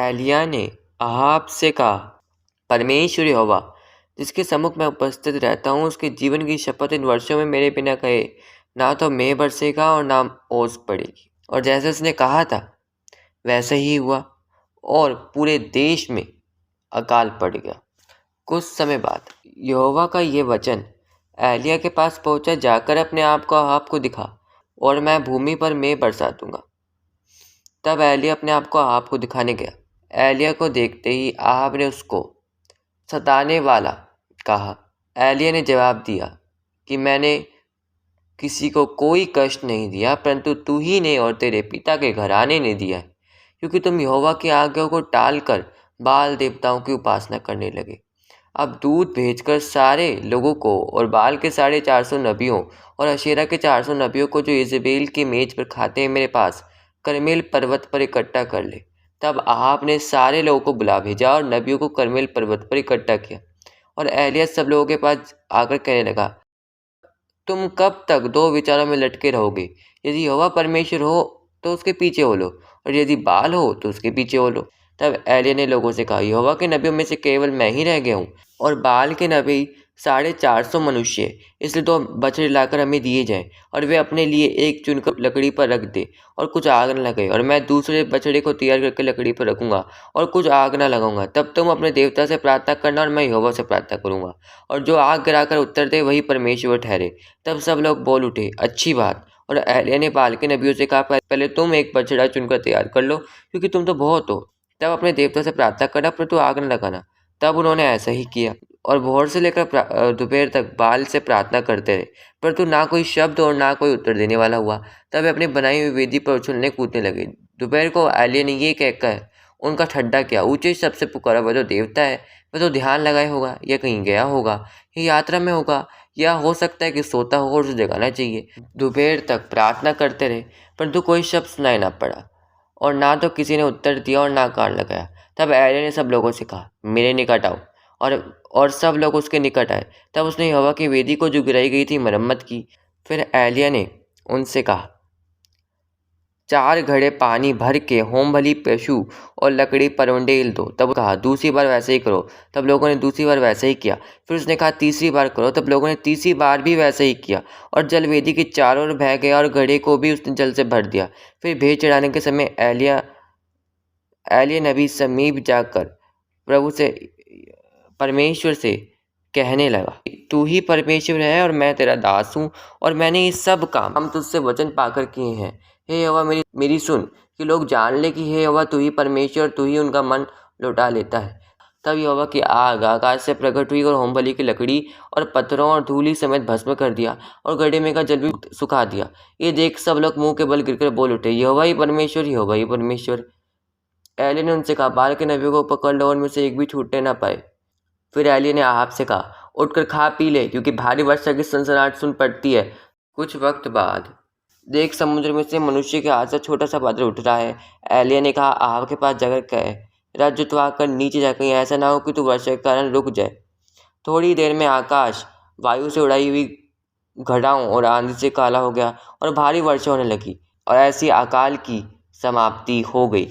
एलिय्याह ने अहाब से कहा, परमेश्वर यहोवा जिसके सम्मुख मैं उपस्थित रहता हूँ, उसके जीवन की शपथ इन वर्षों में मेरे बिना कहे ना तो मेघ बरसेगा और ना ओस पड़ेगी। और जैसे उसने कहा था वैसा ही हुआ और पूरे देश में अकाल पड़ गया। कुछ समय बाद यहोवा का ये वचन एलिय्याह के पास पहुंचा, जाकर अपने आप को अहाब को दिखा और मैं भूमि पर मेघ बरसा दूंगा। तब एलिय्याह अपने आप को अहाब को दिखाने गया। एलिय्याह को देखते ही अहाब ने उसको सताने वाला कहा। एलिय्याह ने जवाब दिया कि मैंने किसी को कोई कष्ट नहीं दिया, परंतु तू ही ने और तेरे पिता के घराने ने दिया है, क्योंकि तुम यहोवा की आज्ञा को टालकर बाल देवताओं की उपासना करने लगे। अब दूत भेजकर सारे लोगों को और बाल के 450 नबियों और अशेरा के 400 नबियों को जो इजेबेल की मेज पर खाते हैं मेरे पास करमेल पर्वत पर इकट्ठा कर ले। तब अहाब ने सारे लोगों को बुला भेजा और नबियों को करमेल पर्वत पर इकट्ठा किया। और एलिय्याह सब लोगों के पास आकर कहने लगा, तुम कब तक दो विचारों में लटके रहोगे? यदि यहोवा परमेश्वर हो तो उसके पीछे हो लो, और यदि बाल हो तो उसके पीछे हो लो। तब एलिय्याह ने लोगों से कहा, यहोवा के नबियों में से केवल मैं ही रह गया हूँ, और बाल के नबी 450 मनुष्य है। इसलिए 2 बछड़े लाकर हमें दिए जाएं, और वे अपने लिए एक चुनकर लकड़ी पर रख दे और कुछ आग न लगाए, और मैं दूसरे बछड़े को तैयार करके लकड़ी पर रखूंगा और कुछ आग न लगाऊंगा। तब तुम अपने देवता से प्रार्थना करना और मैं यहोवा से प्रार्थना करूंगा, और जो आग गिराकर उत्तर दे वही परमेश्वर ठहरे। तब सब लोग बोल उठे, अच्छी बात। और एलिय्याह ने बाल के नबियों से कहा, पहले तुम एक बछड़ा चुनकर तैयार कर लो, क्योंकि तुम तो बहुत हो। तब अपने देवता से प्रार्थना करना, परंतु आग न लगाना। तब उन्होंने ऐसा ही किया और भोर से लेकर दोपहर तक बाल से प्रार्थना करते रहे, परंतु ना कोई शब्द और ना कोई उत्तर देने वाला हुआ। तब वे अपनी बनाई हुई वेदी पर उछलने कूदने लगे। दोपहर को एलिय्याह ने ये कहकर उनका ठड्डा किया, ऊंचे शब्द से पुकारा, वह जो देवता है वह तो ध्यान लगाए होगा, या कहीं गया होगा, या यात्रा में होगा, या हो सकता है कि सोता हो और उसे जगाना चाहिए। दोपहर तक प्रार्थना करते रहे, परंतु कोई शब्द सुनाई ना पड़ा, और ना तो किसी ने उत्तर दिया और ना कान लगाया। तब एलिय्याह ने सब लोगों से कहा, मेरे निकट आओ। और सब लोग उसके निकट आए। तब उसने यहोवा की वेदी को जो गिराई गई थी मरम्मत की। फिर एलिय्याह ने उनसे कहा, 4 घड़े पानी भर के होम बलि पशु और लकड़ी पर उंडेल दो। तब कहा, दूसरी बार वैसे ही करो। तब लोगों ने दूसरी बार वैसे ही किया। फिर उसने कहा, तीसरी बार करो। तब लोगों ने तीसरी बार भी वैसे ही किया, और जल वेदी के चारों ओर बह गया और घड़े को भी उसने जल से भर दिया। फिर भेंट चढ़ाने के समय एलिय्याह नबी समीप जाकर प्रभु से परमेश्वर से कहने लगा, तू ही परमेश्वर है और मैं तेरा दास हूँ, और मैंने ये सब काम हम तुझसे वचन पाकर किए हैं। हे यहोवा, मेरी सुन, कि लोग जान ले कि हे यहोवा तू ही परमेश्वर, तू ही उनका मन लौटा लेता है। तब यहोवा की आग आकाश से प्रकट हुई और होमबलि की लकड़ी और पत्थरों और धूलि समेत भस्म कर दिया, और गड्ढे में का जल भी सुखा दिया। ये देख सब लोग मुंह के बल गिरकर बोल उठे, यहोवा ही परमेश्वर, यहोवा ही परमेश्वर। एलिय्याह ने उनसे कहा, बाल के नबियों को पकड़ लो और उनमें से एक भी छूटने ना पाए। फिर एलिय्याह ने अहाब से कहा, उठकर खा पी ले, क्योंकि भारी वर्षा की सनसनाहट सुन पड़ती है। कुछ वक्त बाद देख, समुद्र में से मनुष्य के हाथ से छोटा सा बादल उठ रहा है। एलिय्याह ने कहा, अहाब के पास जाकर कहे, रज्जुतवा कर नीचे जाकर ऐसा ना हो कि तू वर्षा के कारण रुक जाए। थोड़ी देर में आकाश वायु से उड़ाई हुई घटाओं और आंधी से काला हो गया और भारी वर्षा होने लगी, और ऐसी अकाल की समाप्ति हो गई।